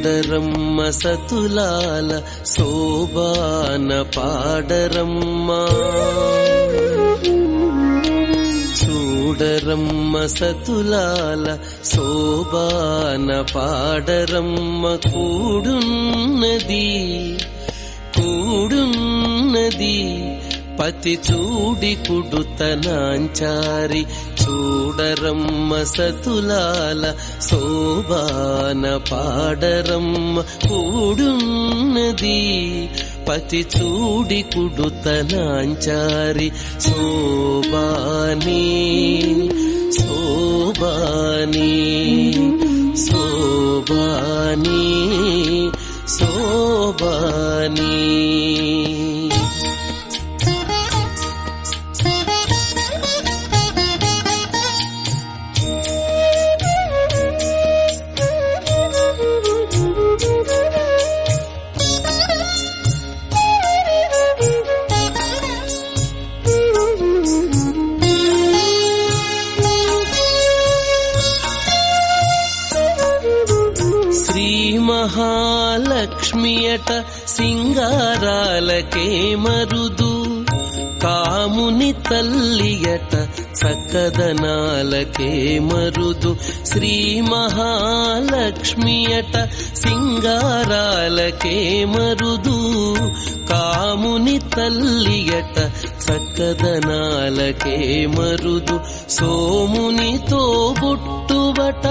చూడరమ్మ సతులాల శోభాన పాడరమ్మ, చూడరమ్మ సతులాల శోభాన పాడరమ్మ. కూడున్నది కూడున్నది పతి చూడి కుడుతనాంచారి, చూడరమ్మ సతులాల శోభాన పాడరమ్మ. కూడున్నది పతి చూడి కుడుతనాంచారి, శోభాని శోభాని శోభాని శోభాని. శ్రీ మహాలక్ష్మియట సింగారాలకే మరుదు, కాముని తల్లియట చక్కదనాలకే మరుదు. శ్రీ మహాలక్ష్మియట సింగారాలకే మరుదు, కాముని తల్లియట చక్కదనాలకే మరుదు. సోమునితో బుట్టుబట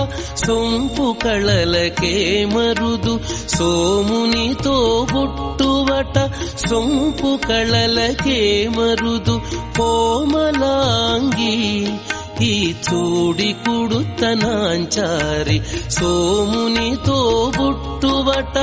సొంపు కళలకే మరుదు, సోమునితో బుట్టుబట సొంపు కళలకే మరుదు. కోమలాంగి ఈ చూడి కుడుతనాంచారి, సోమునితో బుట్టుబట